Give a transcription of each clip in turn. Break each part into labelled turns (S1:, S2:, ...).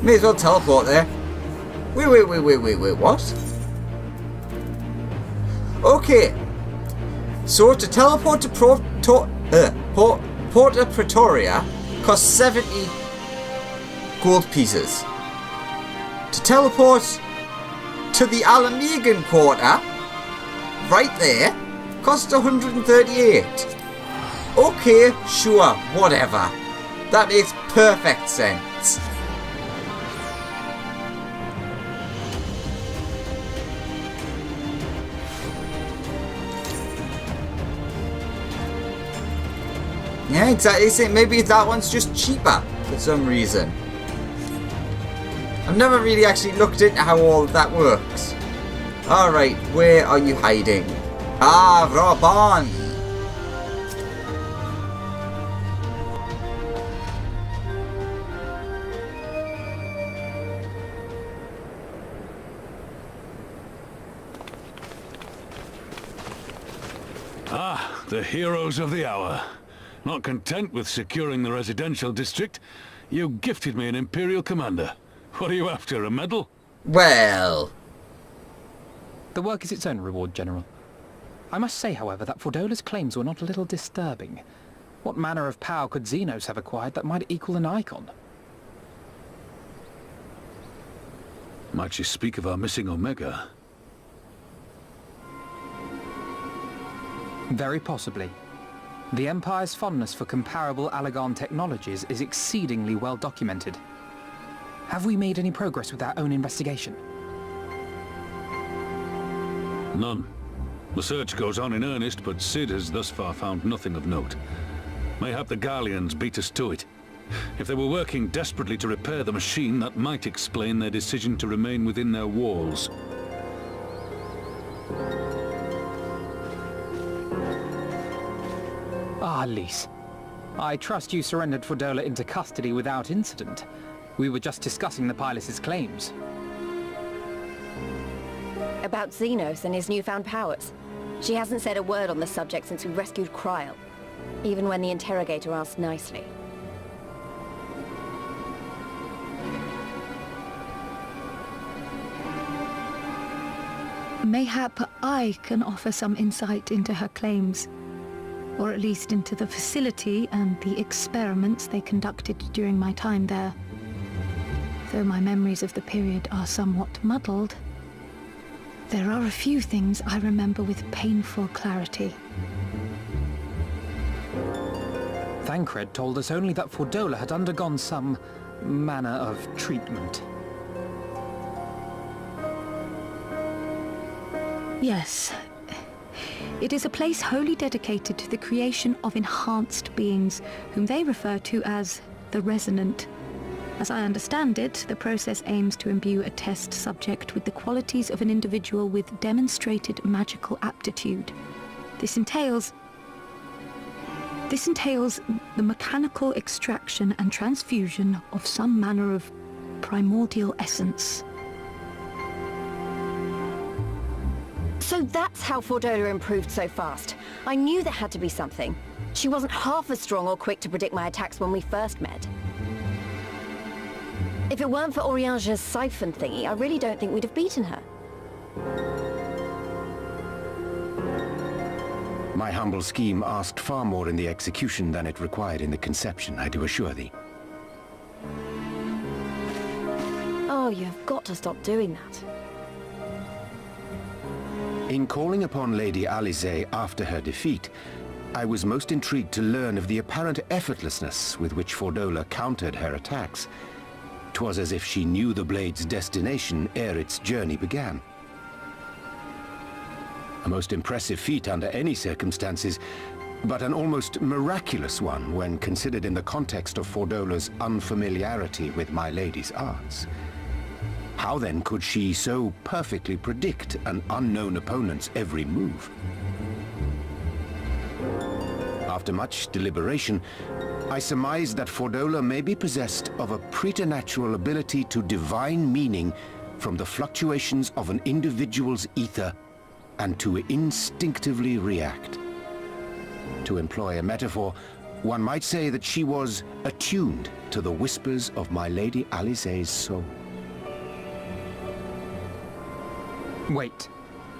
S1: May as well teleport there. Wait, what? Okay. So to teleport to Porta Pretoria costs 70 gold pieces. To teleport to the Alamegan Quarter, right there, costs 138. Okay, sure, whatever. That makes perfect sense. Yeah, exactly. So maybe that one's just cheaper for some reason. I've never really actually looked into how all of that works. Alright, where are you hiding? Ah, Reborn!
S2: Ah, the heroes of the hour. Not content with securing the residential district, you gifted me an Imperial Commander. What are you after, a medal?
S1: Well...
S3: The work is its own reward, General. I must say, however, that Fordola's claims were not a little disturbing. What manner of power could Xenos have acquired that might equal an icon?
S2: Might you speak of our missing Omega?
S3: Very possibly. The Empire's fondness for comparable Allagan technologies is exceedingly well documented. Have we made any progress with our own investigation?
S2: None. The search goes on in earnest, but Sid has thus far found nothing of note. Mayhap the Garleans beat us to it. If they were working desperately to repair the machine, that might explain their decision to remain within their walls.
S3: Ah, Lise. I trust you surrendered Fordola into custody without incident. We were just discussing the pilot's claims.
S4: About Xenos and his newfound powers. She hasn't said a word on the subject since we rescued Kryl. Even when the interrogator asked nicely.
S5: Mayhap I can offer some insight into her claims. Or at least into the facility and the experiments they conducted during my time there. Though my memories of the period are somewhat muddled, there are a few things I remember with painful clarity.
S3: Thancred told us only that Fordola had undergone some manner of treatment.
S5: Yes. It is a place wholly dedicated to the creation of enhanced beings, whom they refer to as the Resonant. As I understand it, the process aims to imbue a test subject with the qualities of an individual with demonstrated magical aptitude. This entails the mechanical extraction and transfusion of some manner of primordial essence.
S4: So that's how Fordola improved so fast. I knew there had to be something. She wasn't half as strong or quick to predict my attacks when we first met. If it weren't for Oriange's siphon thingy, I really don't think we'd have beaten her.
S6: My humble scheme asked far more in the execution than it required in the conception, I do assure thee.
S4: Oh, you have got to stop doing that.
S6: In calling upon Lady Alisaie after her defeat, I was most intrigued to learn of the apparent effortlessness with which Fordola countered her attacks. 'Twas as if she knew the blade's destination ere its journey began. A most impressive feat under any circumstances, but an almost miraculous one when considered in the context of Fordola's unfamiliarity with my lady's arts. How then could she so perfectly predict an unknown opponent's every move? After much deliberation, I surmised that Fordola may be possessed of a preternatural ability to divine meaning from the fluctuations of an individual's ether and to instinctively react. To employ a metaphor, One might say that she was attuned to the whispers of my Lady Alisaie's soul.
S3: Wait,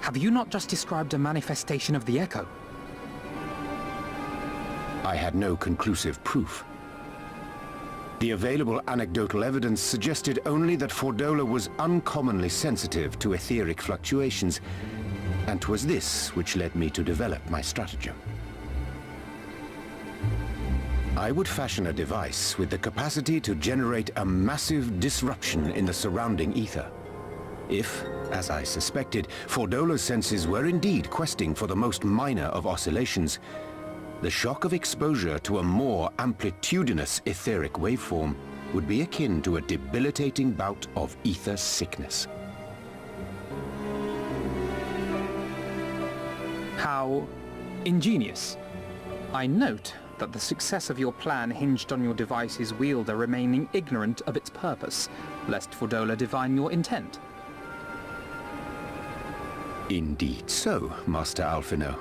S3: have you not just described a manifestation of the Echo?
S6: I had no conclusive proof. The available anecdotal evidence suggested only that Fordola was uncommonly sensitive to etheric fluctuations, and 'twas this which led me to develop my stratagem. I would fashion a device with the capacity to generate a massive disruption in the surrounding ether. If, as I suspected, Fordola's senses were indeed questing for the most minor of oscillations, the shock of exposure to a more amplitudinous etheric waveform would be akin to a debilitating bout of ether sickness.
S3: How ingenious. I note that the success of your plan hinged on your device's wielder remaining ignorant of its purpose, lest Fordola divine your intent.
S6: Indeed so, Master Alphino.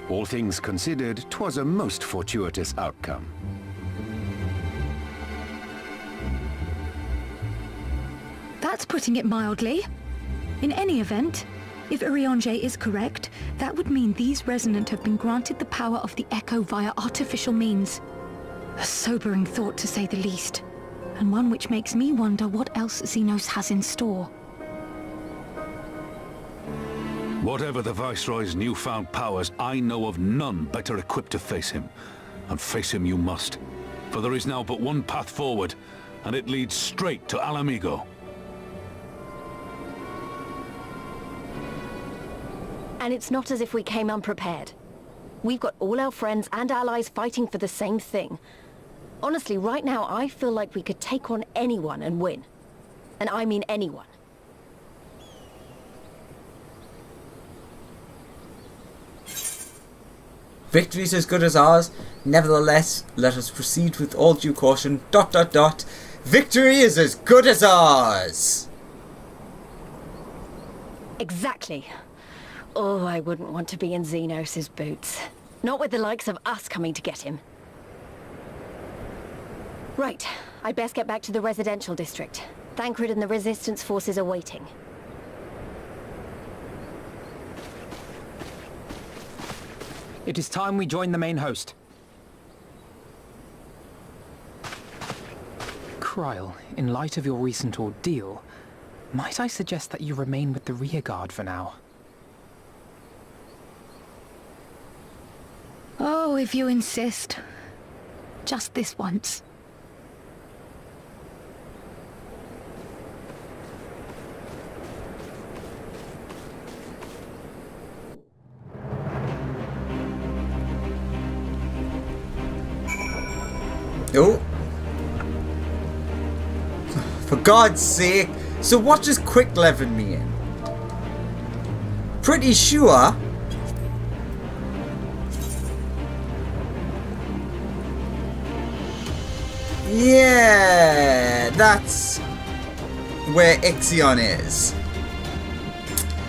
S6: All things considered, 'twas a most fortuitous outcome.
S5: That's putting it mildly. In any event, if Urianger is correct, that would mean these Resonant have been granted the power of the Echo via artificial means. A sobering thought, to say the least, and one which makes me wonder what else Xenos has in store.
S2: Whatever the Viceroy's newfound powers, I know of none better equipped to face him. And face him you must. For there is now but one path forward, and it leads straight to Alamigo.
S4: And it's not as if we came unprepared. We've got all our friends and allies fighting for the same thing. Honestly, right now I feel like we could take on anyone and win. And I mean anyone.
S1: Victory is as good as ours. Nevertheless, let us proceed with all due caution. ... Victory is as good as ours!
S4: Exactly. Oh, I wouldn't want to be in Xenos' boots. Not with the likes of us coming to get him. Right, I'd best get back to the residential district. Thancred and the Resistance forces are waiting.
S3: It is time we join the main host. Kryl, in light of your recent ordeal, might I suggest that you remain with the rearguard for now?
S5: Oh, if you insist. Just this once.
S1: Oh. For God's sake. So what does quick leveling me in? Pretty sure. Yeah, that's where Ixion is.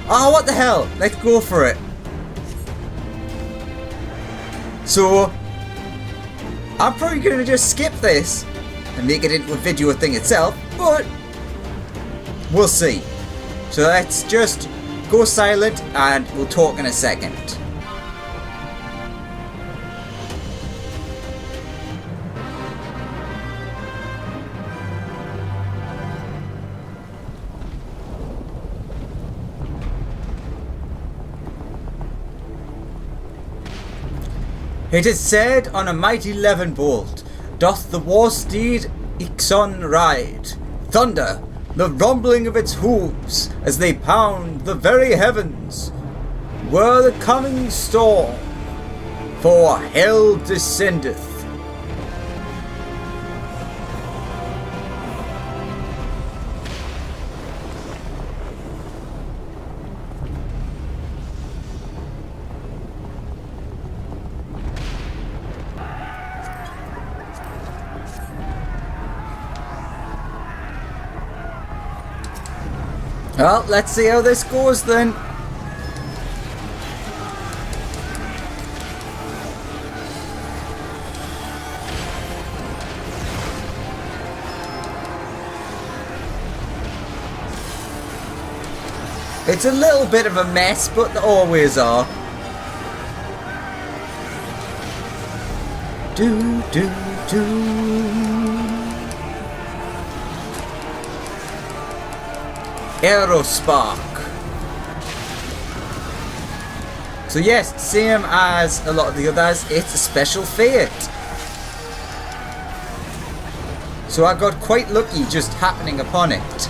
S1: Oh, what the hell? Let's go for it. So I'm probably going to just skip this and make it into a video thing itself, but we'll see. So let's just go silent and we'll talk in a second. It is said on a mighty levin bolt doth the war steed Ixon ride. Thunder, the rumbling of its hooves as they pound the very heavens, were the coming storm, for hell descendeth. Well, let's see how this goes then. It's a little bit of a mess, but they always are. Do, do, do. Aerospark. So yes, same as a lot of the others, it's a special fate. So I got quite lucky just happening upon it.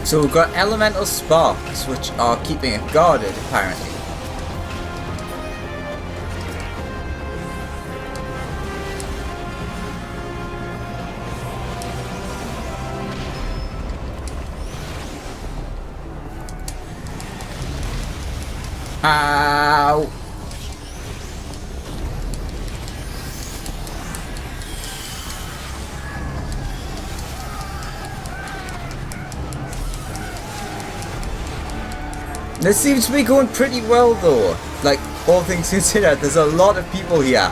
S1: So we've got elemental sparks, which are keeping it guarded, apparently. Ow! This seems to be going pretty well though. Like, all things considered, there's a lot of people here.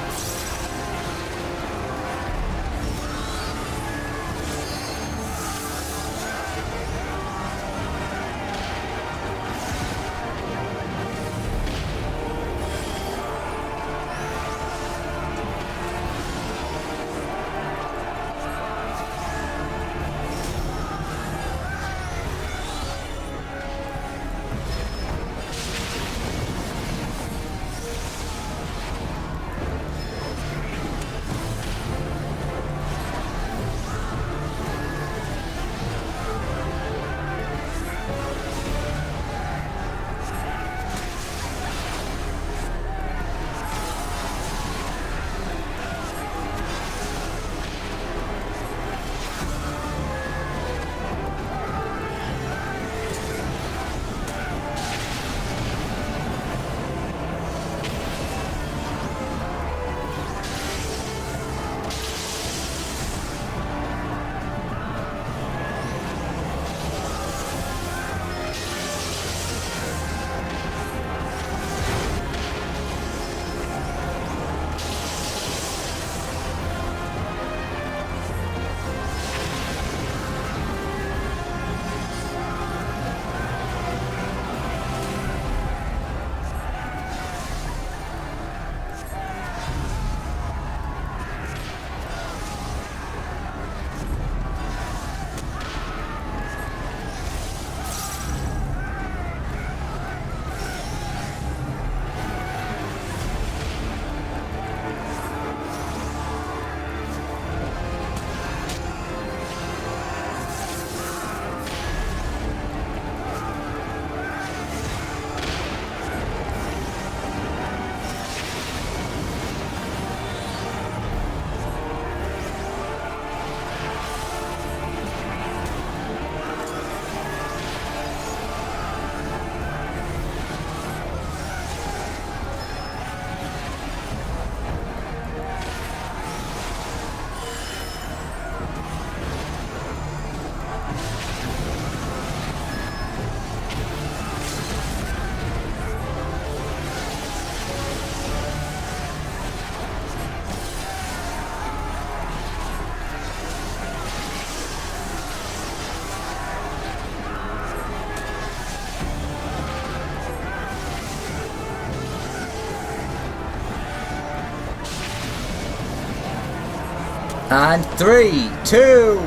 S1: And 3, 2,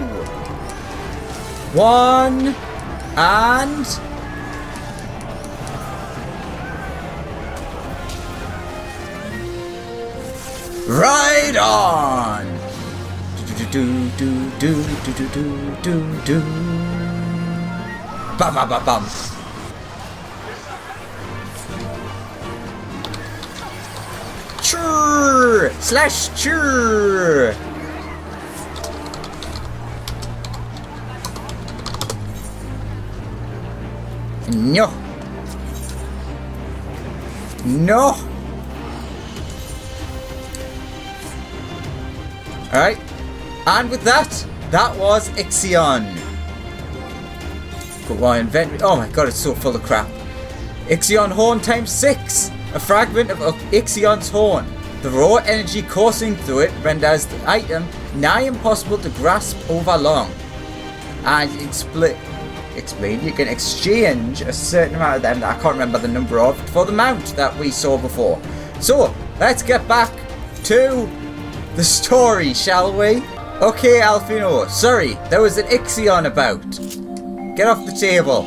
S1: 1, and... Right on! Do do do do do do do do. Bam bam bam bam. Churr slash churr. No. No. Alright. And with that, that was Ixion. Got my inventory. Oh my god, it's so full of crap. Ixion Horn times 6. A fragment of Ixion's horn. The raw energy coursing through it renders the item nigh impossible to grasp over long. And explain, you can exchange a certain amount of them that I can't remember the number of for the mount that we saw before. So, let's get back to the story, shall we? Okay, Alfino, sorry, there was an Ixion about. Get off the table.